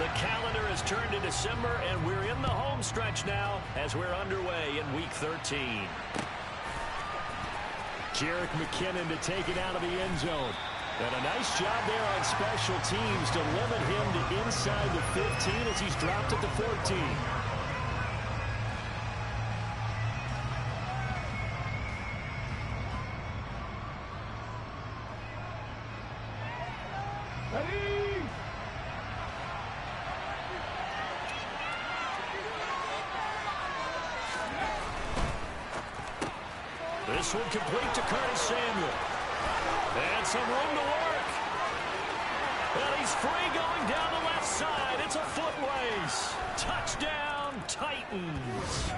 The calendar has turned to December, and we're in the home stretch now as we're underway in Week 13. Jerick McKinnon to take it out of the end zone. And a nice job there on special teams to limit him to inside the 15 as he's dropped at the 14. This one complete to Curtis Samuel. And some room to work. And he's free going down the left side. It's a foot race. Touchdown, Titans.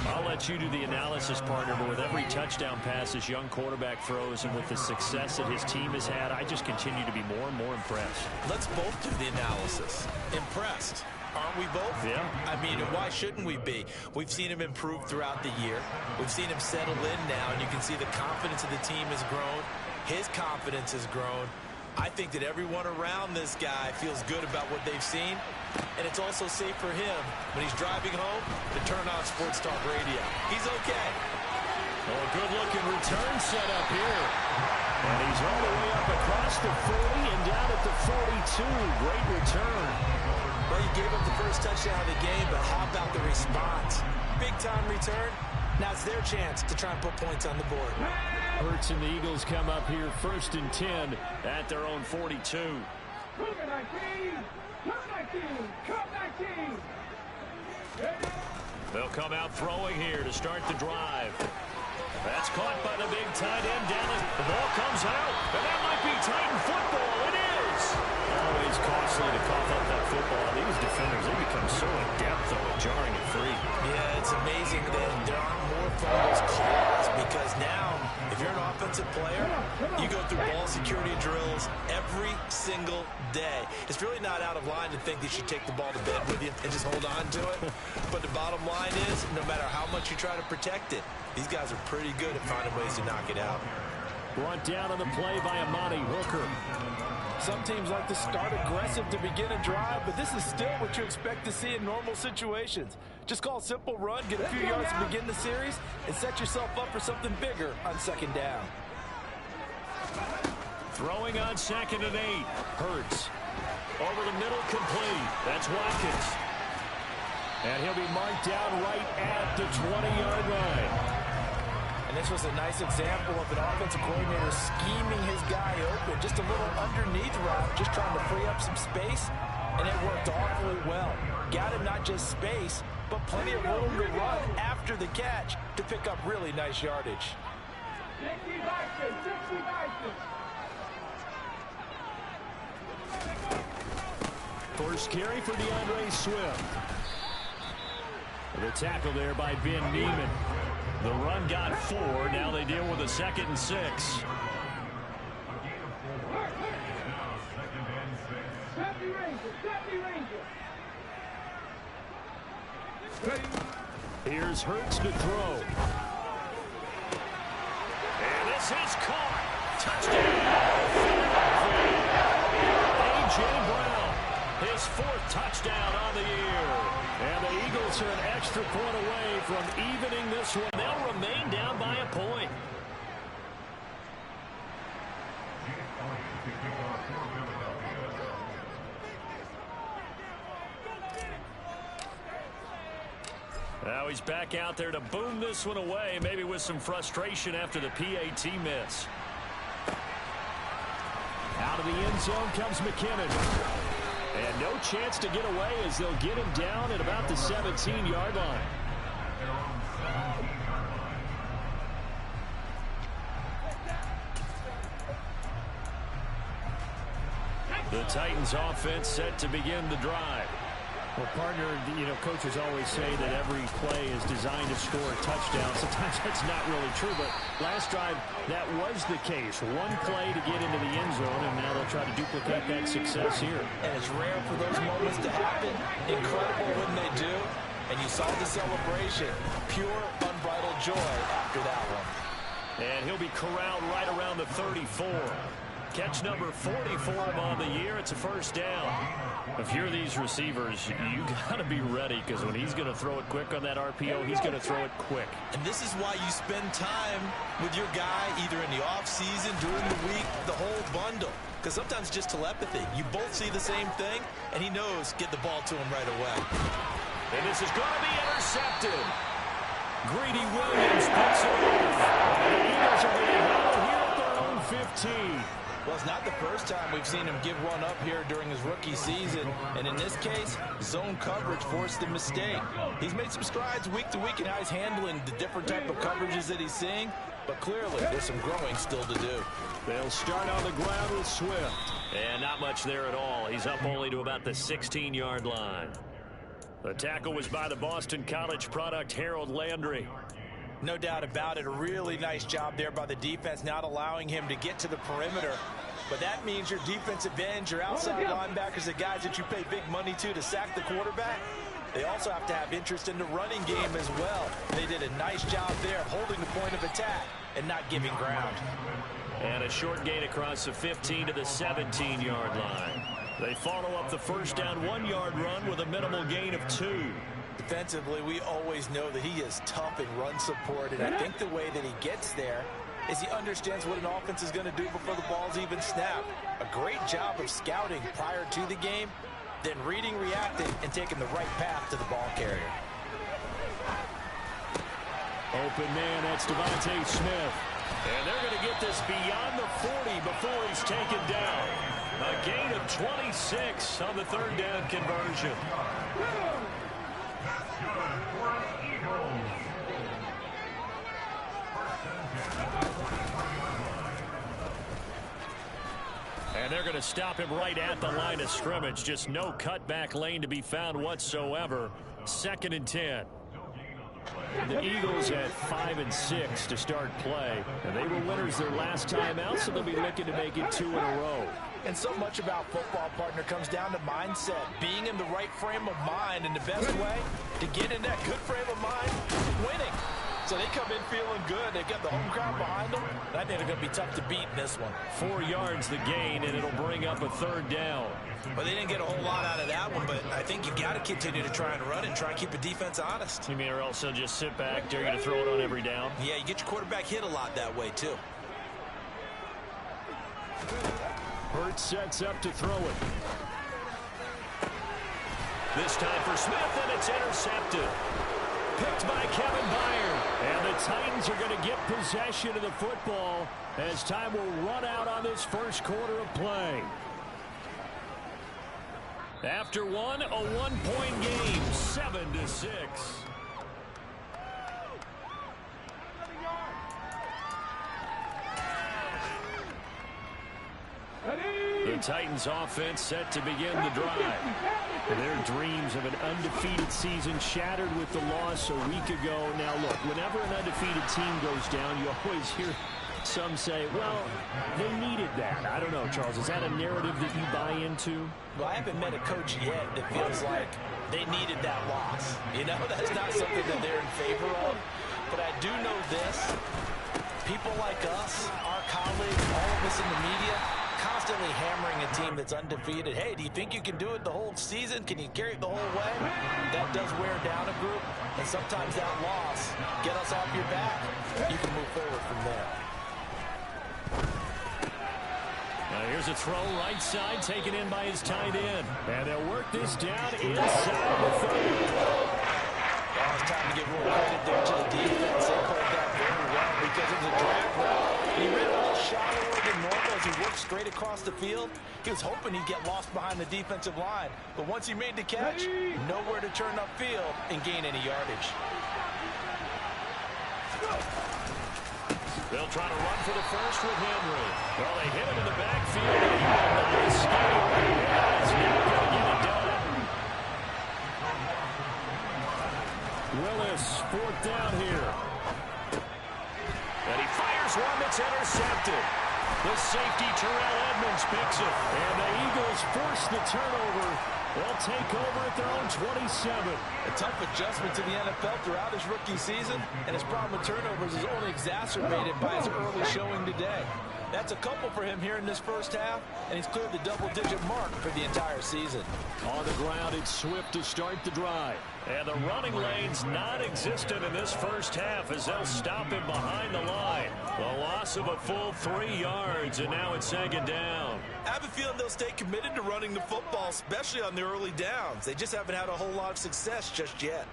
I'll let you do the analysis, partner, but with every touchdown pass this young quarterback throws and with the success that his team has had, I just continue to be more and more impressed. Let's both do the analysis. Impressed. Aren't we both? Yeah. I mean, why shouldn't we be? We've seen him improve throughout the year. We've seen him settle in now, and you can see the confidence of the team has grown. His confidence has grown. I think that everyone around this guy feels good about what they've seen, and it's also safe for him when he's driving home to turn on Sports Talk Radio. He's okay. Oh, a good-looking return set up here. And he's all the way up across the 40 and down at the 42. Great return. Well, he gave up the first touchdown of the game, but how about the response? Big-time return. Now it's their chance to try and put points on the board. Hurts and the Eagles come up here 1st and 10 at their own 42. They'll come out throwing here to start the drive. That's caught by the big tight end down. The ball comes out, and that might be Titan football. It is. Always costly to cough up that football. These defenders, they become so adept, though, at jarring it free. Yeah, it's amazing that there aren't more fumbles called because now, if you're an offensive player, you go through ball security drills every single day. It's really not out of line to think that you should take the ball to bed with you and just hold on to it. But the bottom line is, no matter how much you try to protect it, these guys are pretty good at finding ways to knock it out. Brought down on the play by Amani Hooker. Some teams like to start aggressive to begin a drive, but this is still what you expect to see in normal situations. Just call a simple run, get a few yards to begin the series, and set yourself up for something bigger on 2nd down. Throwing on 2nd and 8. Hurts. Over the middle, complete. That's Watkins. And he'll be marked down right at the 20-yard line. And this was a nice example of an offensive coordinator scheming his guy open. Just a little underneath route, just trying to free up some space, and it worked awfully well. Got him not just space, but plenty of room to run after the catch to pick up really nice yardage. First carry for DeAndre Swift. The tackle there by Ben Neiman. The run got 4. Now they deal with a 2nd and 6. Here's Hurts to throw. And this is caught. Touchdown. A.J. Brown, his 4th touchdown on the year. And the Eagles are an extra point away from evening this one. They'll remain down by a point. Now he's back out there to boom this one away, maybe with some frustration after the PAT miss. Out of the end zone comes McKinnon. And no chance to get away as they'll get him down at about the 17-yard line. The Titans offense set to begin the drive. Well, partner, coaches always say that every play is designed to score a touchdown. Sometimes that's not really true, but last drive, that was the case. One play to get into the end zone, and now they'll try to duplicate that success here. And it's rare for those moments to happen. Incredible when they do. And you saw the celebration. Pure, unbridled joy after that one. And he'll be corralled right around the 34. Catch number 40 for him on the year. It's a first down. If you're these receivers, you got to be ready, because when he's going to throw it quick on that RPO, he's going to throw it quick. And this is why you spend time with your guy either in the offseason, during the week, the whole bundle. Because sometimes just telepathy. You both see the same thing, and he knows get the ball to him right away. And this is going to be intercepted. Greedy Williams picks it off. The Eagles are going to have it here at their own 15. Well, it's not the first time we've seen him give one up here during his rookie season. And in this case, zone coverage forced the mistake. He's made some strides week to week in how he's handling the different type of coverages that he's seeing. But clearly, there's some growing still to do. They'll start on the ground with Swift. And not much there at all. He's up only to about the 16-yard line. The tackle was by the Boston College product, Harold Landry. No doubt about it. A really nice job there by the defense, not allowing him to get to the perimeter. But that means your defensive ends, your outside linebackers, the guys that you pay big money to sack the quarterback, they also have to have interest in the running game as well. They did a nice job there of holding the point of attack and not giving ground. And a short gain across the 15 to the 17-yard line. They follow up the first down 1-yard run with a minimal gain of 2. Defensively, we always know that he is tough in run support, and I think the way that he gets there is he understands what an offense is going to do before the ball's even snapped. A great job of scouting prior to the game, then reading, reacting, and taking the right path to the ball carrier. Open man, that's Devontae Smith. And they're going to get this beyond the 40 before he's taken down. A gain of 26 on the third down conversion. And they're going to stop him right at the line of scrimmage. Just no cutback lane to be found whatsoever. 2nd and 10. The Eagles had 5 and 6 to start play, and they were winners their last time out, so they'll be looking to make it 2 in a row. And so much about football, partner, comes down to mindset. Being in the right frame of mind, and the best way to get in that good frame of mind, winning. So they come in feeling good. They've got the home crowd behind them. And I think they're going to be tough to beat in this one. 4 yards the gain, and it'll bring up a third down. Well, they didn't get a whole lot out of that one, but I think you've got to continue to try and run and try and keep the defense honest. You mean, or else they'll just sit back, dare you to throw it on every down? Yeah, you get your quarterback hit a lot that way, too. Hurts sets up to throw it. This time for Smith, and it's intercepted. Picked by Kevin Byard. And the Titans are going to get possession of the football as time will run out on this first quarter of play. After one, a 1-point game, 7-6. The Titans offense set to begin the drive. Their dreams of an undefeated season shattered with the loss a week ago. Now look, whenever an undefeated team goes down, you always hear some say, well, they needed that. I don't know, Charles, is that a narrative that you buy into? Well, I haven't met a coach yet that feels like they needed that loss. You know, that's not something that they're in favor of. But I do know this. People like us, our colleagues, all of us in the media, constantly hammering a team that's undefeated. Hey, do you think you can do it the whole season? Can you carry it the whole way? That does wear down a group, and sometimes that loss get us off your back. You can move forward from there. Now here's a throw right side, taken in by his tight end. And they'll work this down inside the 30. Well, it's time to give more credit there to the defense. They played that very well because it was a drag route. He ran a little shallower than normal as he worked straight across the field. He was hoping he'd get lost behind the defensive line. But once he made the catch, nowhere to turn upfield and gain any yardage. They'll try to run for the first with Henry. Well, they hit him in the backfield. He's not going to get it done. Willis, 4th down here. And he fires one that's intercepted. The safety, Terrell Edmonds, picks it. And the Eagles force the turnover. They'll take over at their own 27. A tough adjustment to the NFL throughout his rookie season, and his problem with turnovers is only exacerbated by his early showing today. That's a couple for him here in this first half, and he's cleared the double-digit mark for the entire season. On the ground, it's Swift to start the drive. And the running lane's non-existent in this first half as they'll stop him behind the line. The loss of a full 3 yards, and now it's second down. I have a feeling they'll stay committed to running the football, especially on the early downs. They just haven't had a whole lot of success just yet.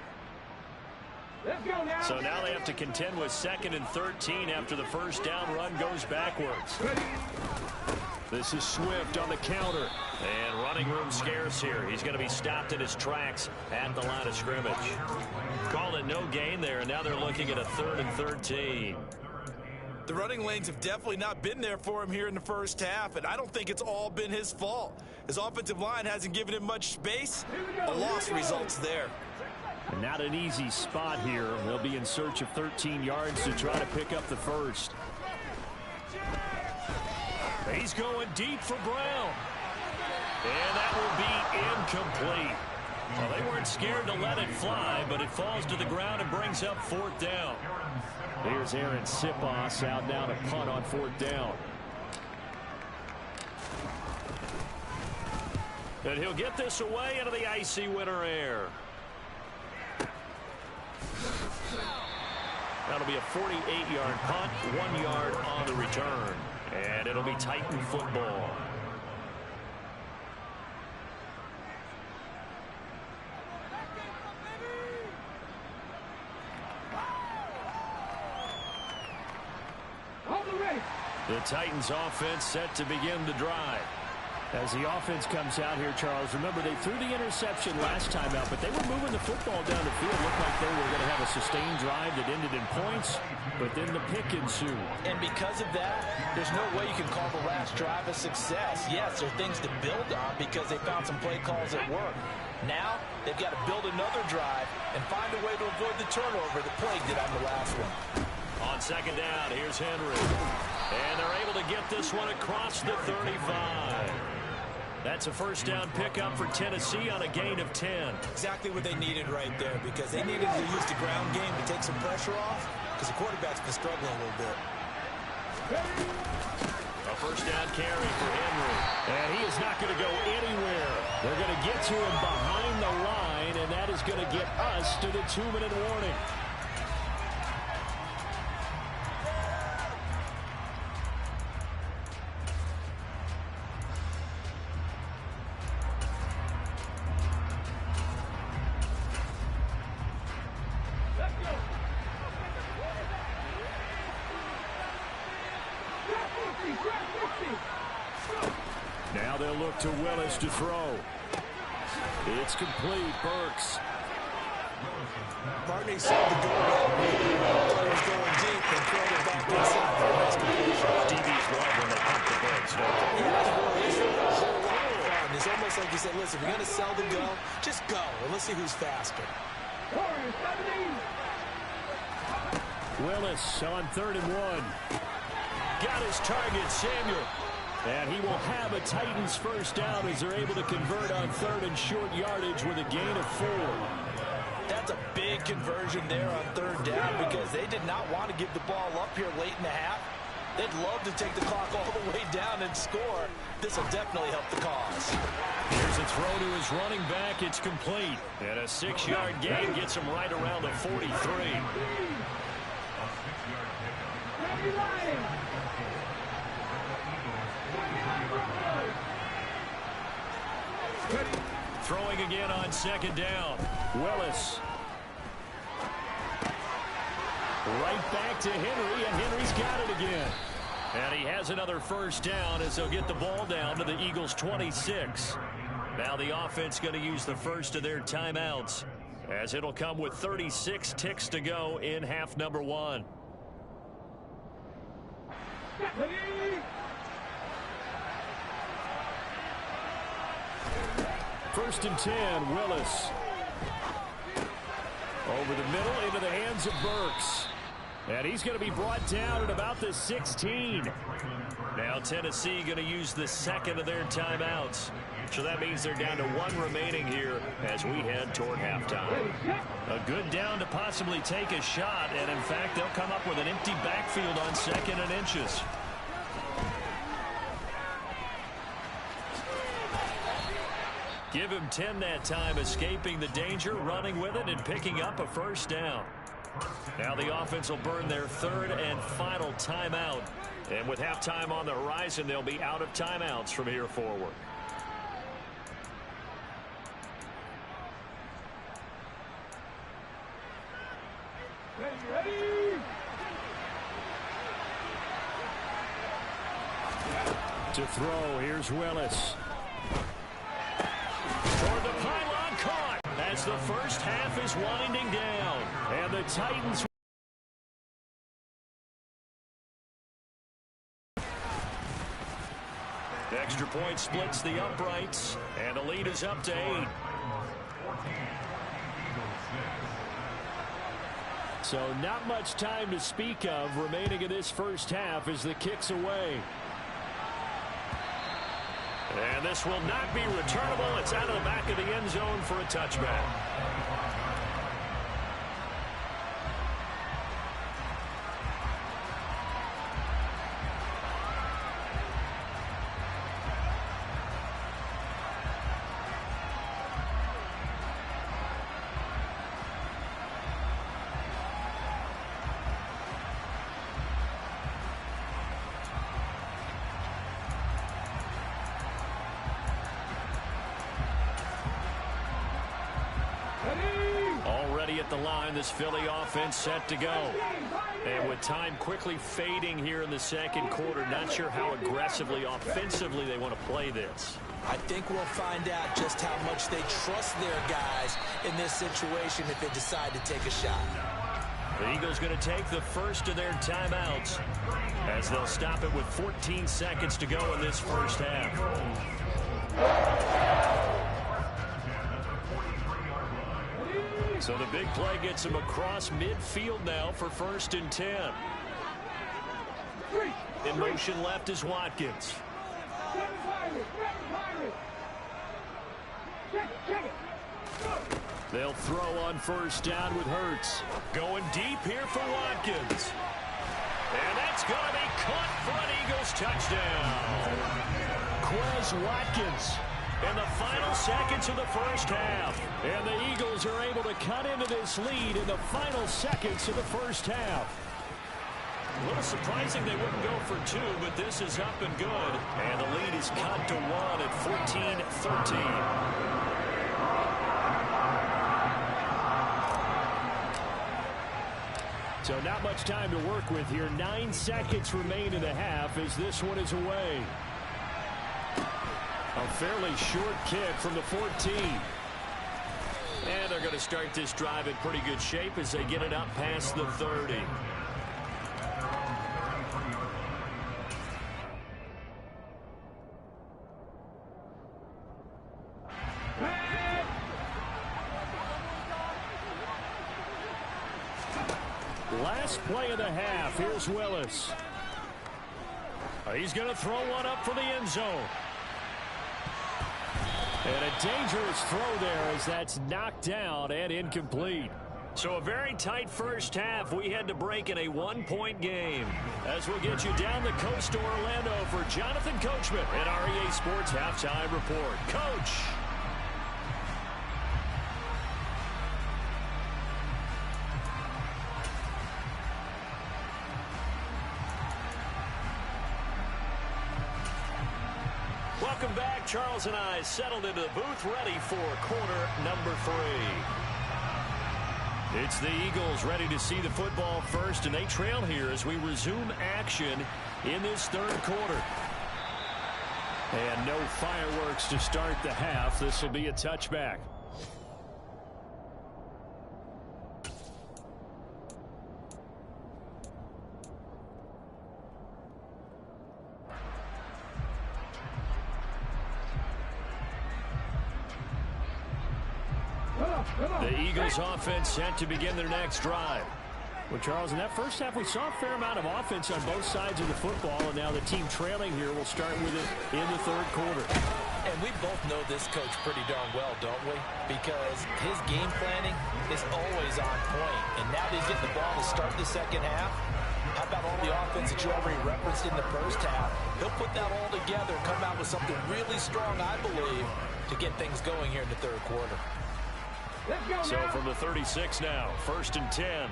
So now they have to contend with 2nd and 13 after the first down run goes backwards. This is Swift on the counter. And running room scarce here. He's going to be stopped in his tracks at the line of scrimmage. Called it no gain there, and now they're looking at a 3rd and 13. The running lanes have definitely not been there for him here in the first half, and I don't think it's all been his fault. His offensive line hasn't given him much space. A loss results there. Not an easy spot here. They'll be in search of 13 yards to try to pick up the first. He's going deep for Brown. And that will be incomplete. Well, they weren't scared to let it fly, but it falls to the ground and brings up 4th down. Here's Aaron Sipos out now to punt on 4th down. And he'll get this away into the icy winter air. That'll be a 48-yard punt, 1 yard on the return. And it'll be Titan football. The Titans offense set to begin the drive. As the offense comes out here, Charles, remember they threw the interception last time out, but they were moving the football down the field. Looked like they were going to have a sustained drive that ended in points, but then the pick ensued. And because of that, there's no way you can call the last drive a success. Yes, there are things to build on because they found some play calls that work. Now, they've got to build another drive and find a way to avoid the turnover that plagued it on the last one. On 2nd down, here's Henry. And they're able to get this one across the 35. That's a first down pickup for Tennessee on a gain of 10. Exactly what they needed right there, because they needed to use the ground game to take some pressure off, because the quarterback's been struggling a little bit. A first down carry for Henry. And he is not going to go anywhere. They're going to get to him behind the line, and that is going to get us to the 2-minute warning. Now they'll look to Willis to throw. It's complete. Burks. Barney said the goal. Players going deep and throwing it back inside for a nice completion. DB's love when they pump the brakes, don't they? It's almost like you said, listen, if you're going to sell the go, just go, and let's see who's faster. Willis on 3rd and 1. Got his target, Samuel. And he will have a Titans first down as they're able to convert on 3rd and short yardage with a gain of 4. That's a big conversion there on 3rd down because they did not want to give the ball up here late in the half. They'd love to take the clock all the way down and score. This will definitely help the cause. Here's a throw to his running back. It's complete. And a 6-yard gain gets him right around the 43. Throwing again on 2nd down. Willis. Right back to Henry, and Henry's got it again. And he has another first down as they'll get the ball down to the Eagles' 26. Now the offense going to use the first of their timeouts as it'll come with 36 ticks to go in half number 1. First and 10, Willis. Over the middle into the hands of Burks. And he's going to be brought down at about the 16. Now Tennessee going to use the second of their timeouts. So that means they're down to 1 remaining here as we head toward halftime. A good down to possibly take a shot, and in fact they'll come up with an empty backfield on 2nd and inches. Give him 10 that time, escaping the danger, running with it, and picking up a first down. Now the offense will burn their third and final timeout. And with halftime on the horizon, they'll be out of timeouts from here forward. Ready. To throw, here's Willis. Toward the pylon, caught as the first half is winding down. And the Titans. The extra point splits the uprights, and the lead is up to 8. So not much time to speak of remaining in this first half as the kick's away. And this will not be returnable. It's out of the back of the end zone for a touchback. Already at the line, this Philly offense set to go. And with time quickly fading here in the second quarter, not sure how aggressively, offensively they want to play this. I think we'll find out just how much they trust their guys in this situation if they decide to take a shot. The Eagles going to take the first of their timeouts as they'll stop it with 14 seconds to go in this first half. So the big play gets him across midfield now for 1st and 10. In motion left is Watkins. They'll throw on 1st down with Hurts. Going deep here for Watkins. And that's going to be caught for an Eagles touchdown. Quez Watkins. In the final seconds of the first half. And the Eagles are able to cut into this lead in the final seconds of the first half. A little surprising they wouldn't go for 2, but this is up and good. And the lead is cut to 1 at 14-13. So not much time to work with here. 9 seconds remain in the half as this one is away. A fairly short kick from the 14. And they're going to start this drive in pretty good shape as they get it up past the 30. Last play of the half. Here's Willis. He's going to throw one up for the end zone. And a dangerous throw there as that's knocked down and incomplete. So a very tight first half. We had to break in a 1-point game. As we'll get you down the coast to Orlando for Jonathan Coachman at REA Sports Halftime Report. Coach. Welcome back. Charles and I settled into the booth ready for quarter number 3. It's the Eagles ready to see the football first, and they trail here as we resume action in this third quarter. And no fireworks to start the half. This will be a touchback. The Eagles offense set to begin their next drive. Well, Charles, in that first half, we saw a fair amount of offense on both sides of the football, and now the team trailing here will start with it in the third quarter. And we both know this coach pretty darn well, don't we? Because his game planning is always on point. And now that he's getting the ball to start the second half, how about all the offense that you already referenced in the first half? He'll put that all together, come out with something really strong, I believe, to get things going here in the third quarter. So from the 36 now, 1st and 10.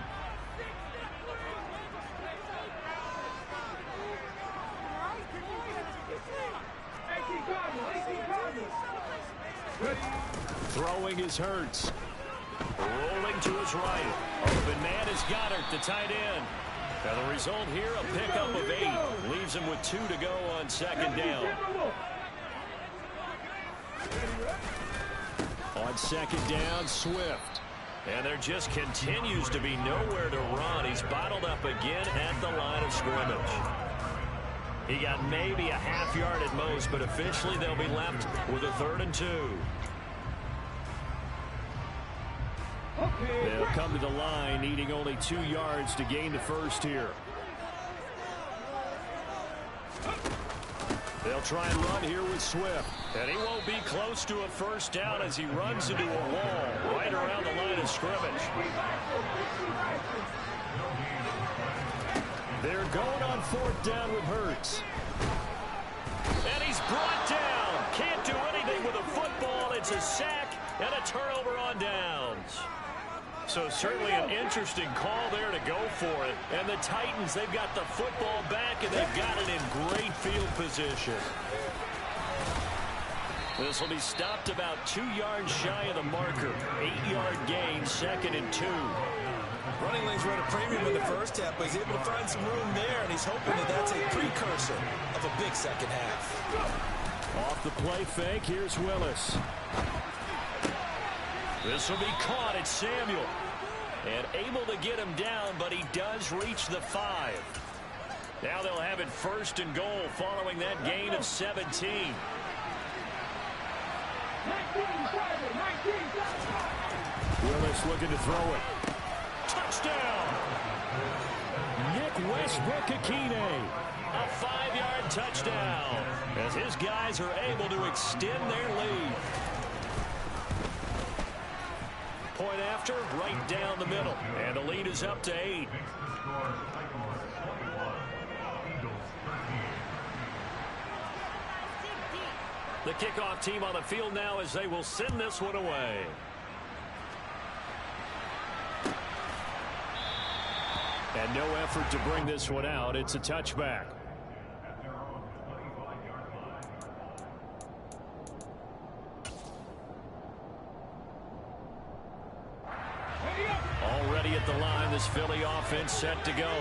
Throwing is Hurts. Rolling to his right. Open man is Goddard, the tight end. Now the result here, a pickup of 8. Leaves him with 2 to go on 2nd down. On 2nd down, Swift. And there just continues to be nowhere to run. He's bottled up again at the line of scrimmage. He got maybe a half yard at most, but officially they'll be left with a 3rd and 2. They'll come to the line needing only 2 yards to gain the first here. They'll try and run here with Swift. And he won't be close to a 1st down as he runs into a wall right around the line of scrimmage. They're going on 4th down with Hurts. And he's brought down. Can't do anything with a football. It's a sack and a turnover on downs. So certainly an interesting call there to go for it. And the Titans, they've got the football back, and they've got it in great field position. This will be stopped about 2 yards shy of the marker. 8-yard gain, 2nd and 2. Running lanes were at a premium in the first half, but he's able to find some room there, and he's hoping that that's a precursor of a big second half. Off the play fake, here's Willis. This will be caught at Samuel. And able to get him down, but he does reach the 5. Now they'll have it 1st and goal following that gain of 17. Willis looking to throw it. Touchdown! Nick Westbrook-Akine. A 5-yard touchdown as his guys are able to extend their lead. Point after, right down the middle. And the lead is up to 8. The kickoff team on the field now as they will send this one away. And no effort to bring this one out. It's a touchback. Already at the line, this Philly offense set to go.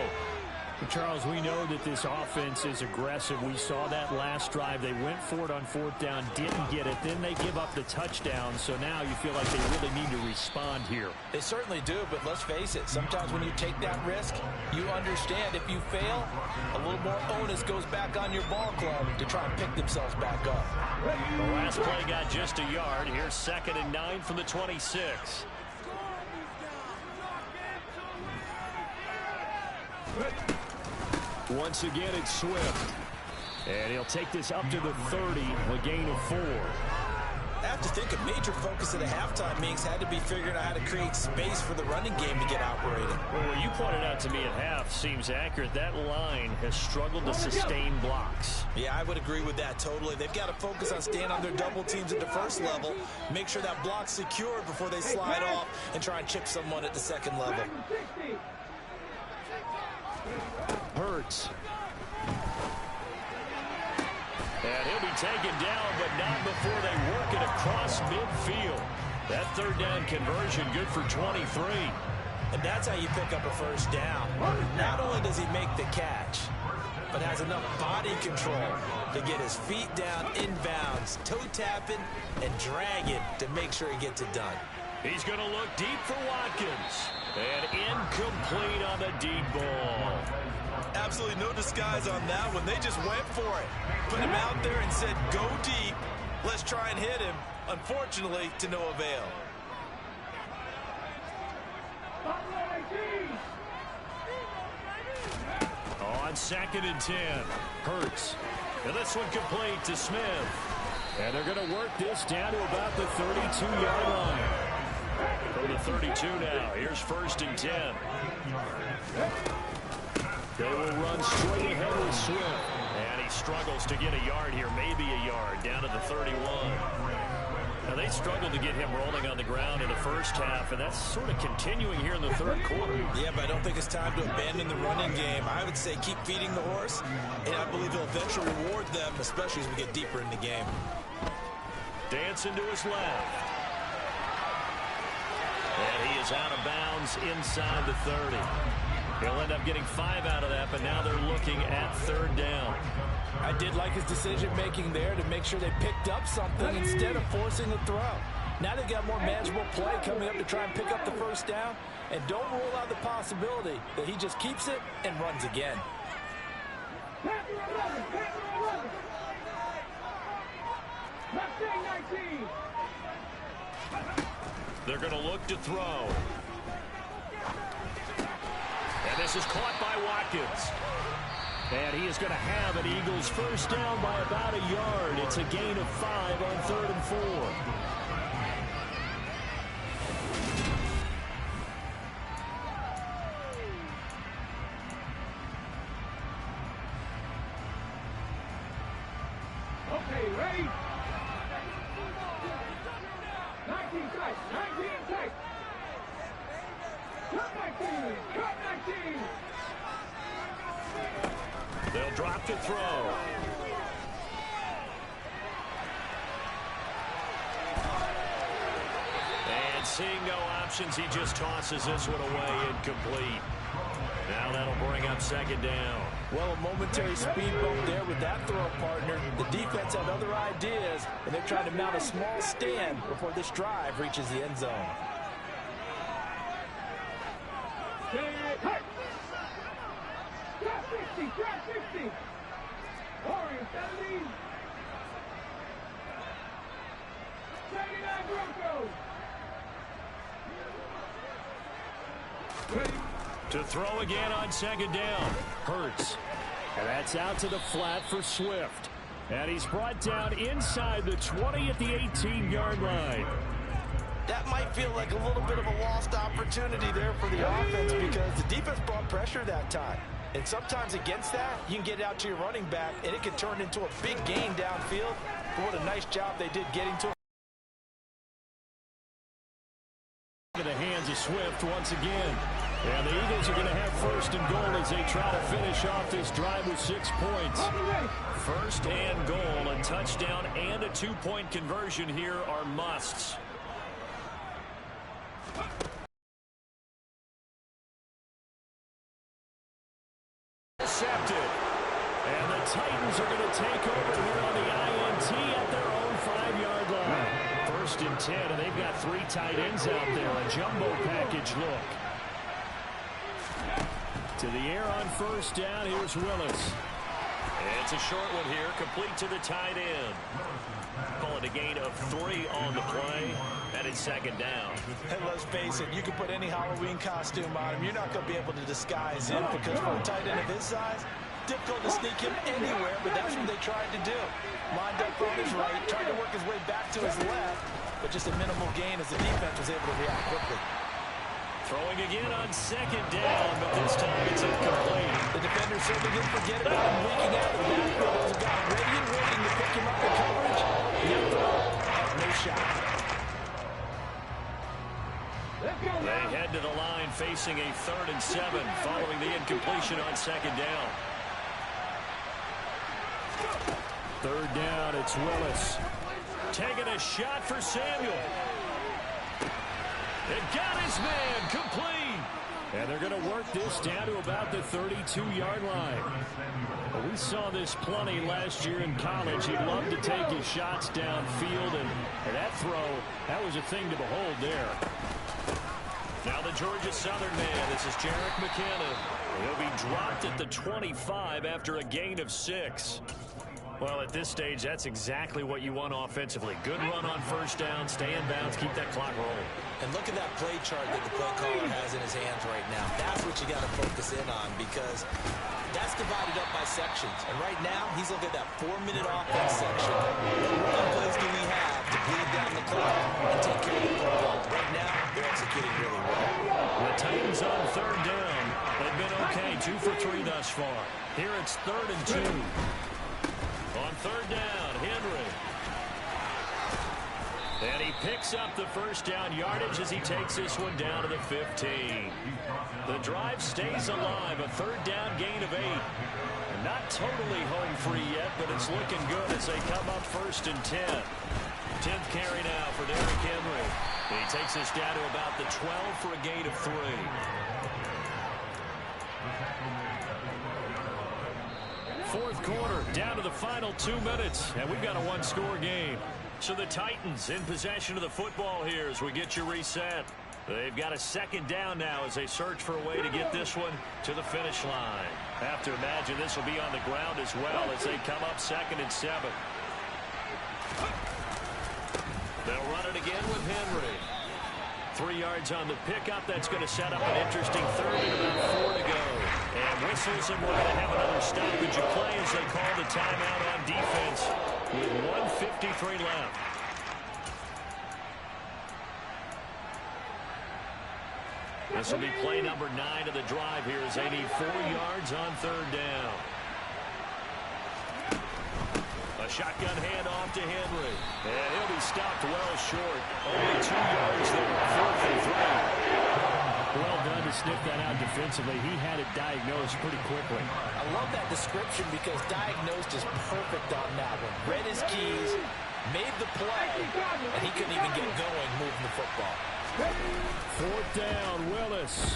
Charles, we know that this offense is aggressive. We saw that last drive. They went for it on 4th down, didn't get it. Then they give up the touchdown. So now you feel like they really need to respond here. They certainly do, but let's face it. Sometimes when you take that risk, you understand if you fail, a little more onus goes back on your ball club to try and pick themselves back up. The last play got just a yard. Here's 2nd and 9 from the 26. Once again, it's Swift. And he'll take this up to the 30, a gain of 4. I have to think a major focus of the halftime meetings had to be figuring out how to create space for the running game to get operating. Well, what you pointed out to me at half seems accurate. That line has struggled to sustain blocks. Yeah, I would agree with that totally. They've got to focus on staying on their double teams at the first level, make sure that block's secured before they slide off and try and chip someone at the second level. Hurts. And he'll be taken down, but not before they work it across midfield. That 3rd down conversion good for 23. And that's how you pick up a 1st down. Not only does he make the catch, but has enough body control to get his feet down inbounds, toe tapping and dragging to make sure he gets it done. He's going to look deep for Watkins. And incomplete on the deep ball. Absolutely no disguise on that one. They just went for it. Put him out there and said, go deep. Let's try and hit him. Unfortunately, to no avail. On 2nd and 10. Hurts. And this one complete to Smith. And they're going to work this down to about the 32-yard line. From the 32 now. Here's 1st and 10. They will run straight ahead with Swift. And he struggles to get a yard here. Maybe a yard down to the 31. Now, they struggled to get him rolling on the ground in the first half, and that's sort of continuing here in the third quarter. Yeah, but I don't think it's time to abandon the running game. I would say keep feeding the horse, and I believe he'll eventually reward them, especially as we get deeper in the game. Dancing to his left. And he is out of bounds inside the 30. He'll end up getting 5 out of that, but now they're looking at third down. I did like his decision-making there to make sure they picked up something instead of forcing the throw. Now they've got more manageable play coming up to try and pick up the first down, and don't rule out the possibility that he just keeps it and runs again. They're going to look to throw. And this is caught by Watkins. And he is going to have an Eagles first down by about a yard. It's a gain of 5 on 3rd and 4. Okay, ready? 19 tight, 19 tight. Cut 19, cut 19. They'll drop to throw. And seeing no options, he just tosses this one away incomplete. Now that'll bring up second down. Well, a momentary speed bump there with that throw partner. The defense had other ideas, and they're trying to mount a small stand before this drive reaches the end zone. Hey. Drop 60, drop 60. Warriors 70. 79 Broncos. Ready? To throw again on second down. Hurts. And that's out to the flat for Swift. And he's brought down inside the 20 at the 18-yard line. That might feel like a little bit of a lost opportunity there for the offense because the defense brought pressure that time. And sometimes against that, you can get out to your running back, and it can turn into a big gain downfield. But what a nice job they did getting to him. The hands of Swift once again. And the Eagles are going to have first and goal as they try to finish off this drive with 6 points. First and goal, a touchdown and a 2-point conversion here are musts. Intercepted. And the Titans are going to take over here on the INT at their own 5-yard line. First and 10, and they've got 3 tight ends out there. A jumbo package look. To the air on first down. Here's Willis. It's a short one here, complete to the tight end. Call it a gain of 3 on the play. That is second down. And let's face it, you can put any Halloween costume on him. You're not going to be able to disguise him because for a tight end of his size, difficult to sneak him anywhere, but that's what they tried to do. Lined up on his right, tried to work his way back to his left, but just a minimal gain as the defense was able to react quickly. Throwing again on second down, but this time it's incomplete. The defender certainly didn't forget about him leaking out of the backfield. There's a guy ready and waiting to pick him up in coverage. That throw had no shot. They head to the line facing a 3rd and 7 following the incompletion on second down. 3rd down, it's Willis. Taking a shot for Samuel. It got his man complete. And they're going to work this down to about the 32-yard line. Well, we saw this plenty last year in college. He'd love to take his shots downfield, and that throw, that was a thing to behold there. Now the Georgia Southern man. This is Jerick McKenna. He'll be dropped at the 25 after a gain of 6. Well, at this stage, that's exactly what you want offensively. Good run on first down, stay in bounds, keep that clock rolling. And look at that play chart that the play caller has in his hands right now. That's what you got to focus in on because that's divided up by sections. And right now, he's looking at that 4-minute offense section. What plays do we have to bleed down the clock and take care of the football? Right now, they're executing really well. The Titans on 3rd down. They've been okay, 2 for 3 thus far. Here it's 3rd and 2. On 3rd down, Henry. And he picks up the first down yardage as he takes this one down to the 15. The drive stays alive, a third down gain of 8. Not totally home free yet, but it's looking good as they come up 1st and 10. 10th carry now for Derrick Henry. He takes this down to about the 12 for a gain of 3. Fourth quarter, down to the final 2 minutes, and we've got a one-score game. So the Titans in possession of the football here as we get you reset. They've got a second down now as they search for a way to get this one to the finish line. Have to imagine this will be on the ground as well as they come up 2nd and 7. They'll run it again with Henry. 3 yards on the pickup. That's going to set up an interesting third and about 4 to go. And whistles and we're going to have another stoppage of play as they call the timeout on defense with 1:53 left. This will be play number 9 of the drive here as they need 4 yards on 3rd down. A shotgun handoff to Henry. And he'll be stopped well short. Only 2 yards there. 4th and 3. Well done to sniff that out defensively. He had it diagnosed pretty quickly. I love that description because diagnosed is perfect on that one. Read his keys, made the play, and he couldn't even get going moving the football. 4th down, Willis.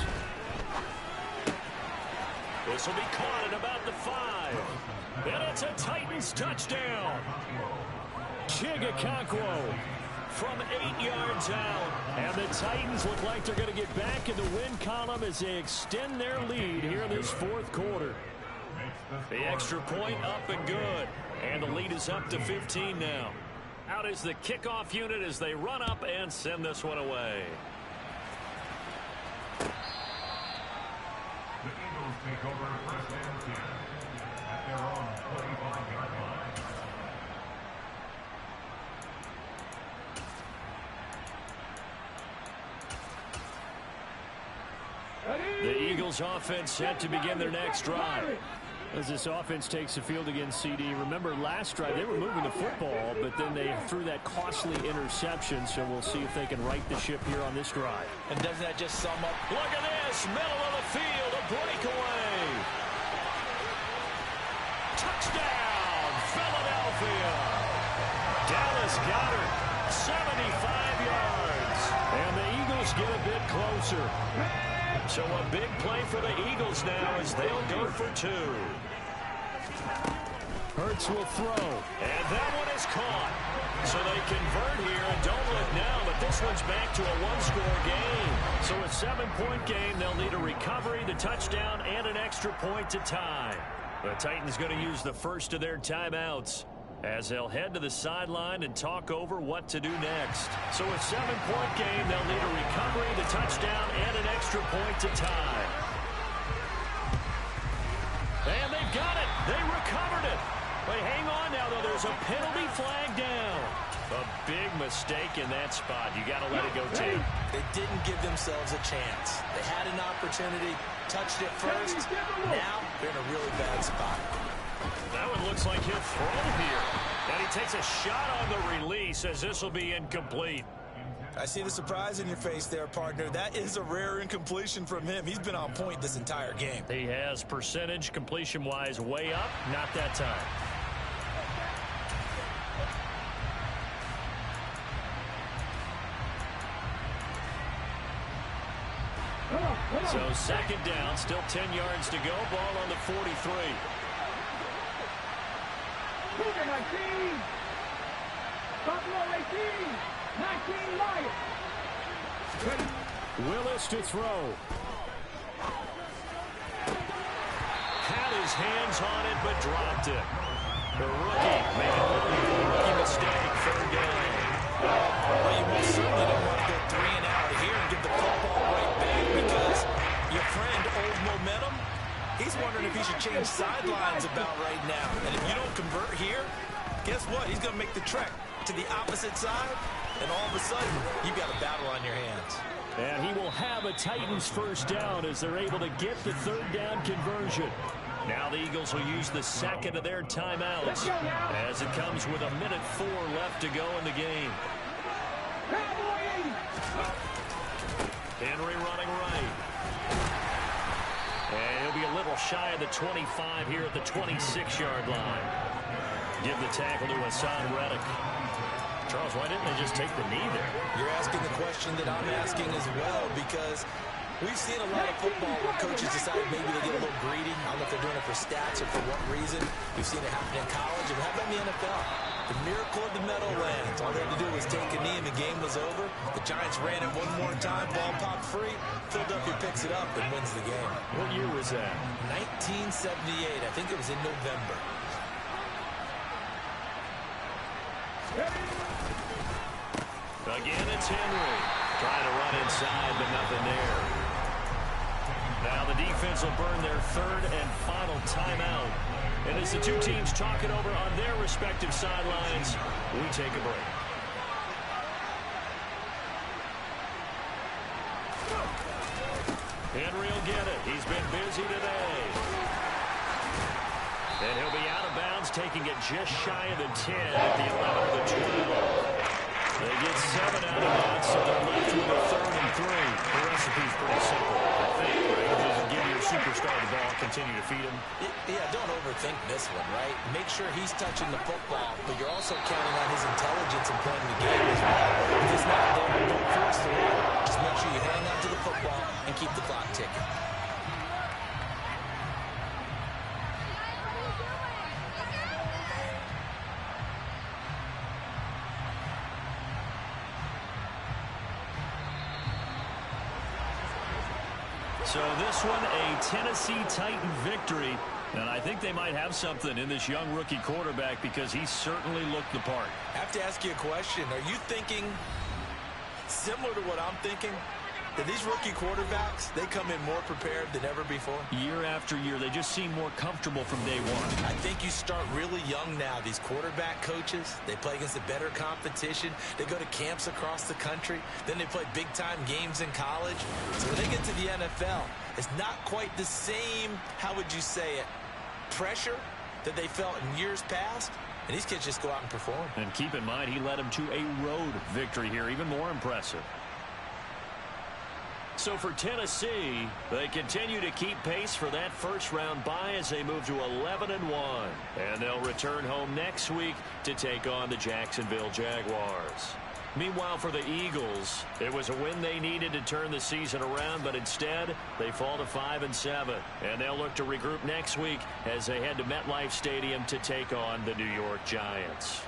This will be caught at about the 5. And it's a Titans touchdown. Chigakonkwo from 8 yards out. And the Titans look like they're going to get back in the win column as they extend their lead here in this 4th quarter. The extra point up and good. And the lead is up to 15 now. Out is the kickoff unit as they run up and send this one away. The Eagles take over 1st and 10 at their own 45-yard line. The Eagles offense set to begin their next drive. As this offense takes the field against CD, remember last drive they were moving the football, but then they threw that costly interception, so we'll see if they can right the ship here on this drive. And doesn't that just sum up? Look at this, middle of the field, a breakaway. Touchdown, Philadelphia. Dallas Goedert, 75 yards. And the Eagles get a bit closer. So a big play for the Eagles now as they'll go for 2. Hurts will throw. And that one is caught. So they convert here and don't look now, but this one's back to a one-score game. So a 7-point game, they'll need a recovery, the touchdown, and an extra point to tie. The Titans going to use the first of their timeouts as they'll head to the sideline and talk over what to do next. So a 7-point game, they'll need a recovery, the touchdown, and an extra point to tie. And they've got it. They recovered it. But hang on now, though. There's a penalty flag down. A big mistake in that spot. You got to let it go, too. They didn't give themselves a chance. They had an opportunity, touched it first. Now they're in a really bad spot. That one looks like he'll throw here. And he takes a shot on the release as this will be incomplete. I see the surprise in your face there, partner. That is a rare incompletion from him. He's been on point this entire game. He has percentage completion-wise way up. Not that time. So 2nd down, still 10 yards to go. Ball on the 43. Cougar 19. Buffalo 18. 19 Lions. Willis to throw. Had his hands on it, but dropped it. The rookie made a rookie mistake. 3rd down. Well, you most certainly don't want to go 3 and out here and give the football right back because your friend, Old Momentum, he's wondering if he should change sidelines about right now. And if you don't convert here, guess what? He's going to make the trek to the opposite side, and all of a sudden, you've got a battle on your hands. And he will have a Titans 1st down as they're able to get the 3rd down conversion. Now the Eagles will use the 2nd of their timeouts as it comes with 1:04 left to go in the game. Henry running right. And he'll be a little shy of the 25 here at the 26-yard line. Give the tackle to Hassan Reddick. Charles, why didn't they just take the knee there? You're asking the question that I'm asking as well, because we've seen a lot of football where coaches decide maybe they get a little greedy. I don't know if they're doing it for stats or for what reason. We've seen it happen in college, and how about in the NFL? The miracle of the Meadowlands. All they had to do was take a knee and the game was over. The Giants ran it one more time, ball popped free. Philadelphia picks it up and wins the game. What year was that? 1978. I think it was in November. Again, it's Henry. Trying to run inside, but nothing there. Now the defense will burn their third and final timeout. And as the two teams talk it over on their respective sidelines, we take a break. Henry will get it. He's been busy today. And he'll be out of bounds, taking it just shy of the 10 at the 11 of the 12. They get 7 out of that, so they're left with a 3rd and 3. The recipe's pretty simple, I think, right? Just give your superstar the ball, continue to feed him. Yeah, don't overthink this one, right? Make sure he's touching the football, but you're also counting on his intelligence in playing the game as well. If it's not there, don't force the run. Just make sure you hang on to the football and keep the clock ticking. So this one, a Tennessee Titan victory. And I think they might have something in this young rookie quarterback because he certainly looked the part. I have to ask you a question. Are you thinking similar to what I'm thinking? That these rookie quarterbacks, they come in more prepared than ever before? Year after year, they just seem more comfortable from day one. I think you start really young now. These quarterback coaches, they play against a better competition. They go to camps across the country. Then they play big-time games in college. So when they get to the NFL, it's not quite the same, how would you say it, pressure that they felt in years past. And these kids just go out and perform. And keep in mind, he led them to a road victory here, even more impressive. So for Tennessee, they continue to keep pace for that first-round bye as they move to 11-1. And they'll return home next week to take on the Jacksonville Jaguars. Meanwhile, for the Eagles, it was a win they needed to turn the season around, but instead, they fall to 5-7. And they'll look to regroup next week as they head to MetLife Stadium to take on the New York Giants.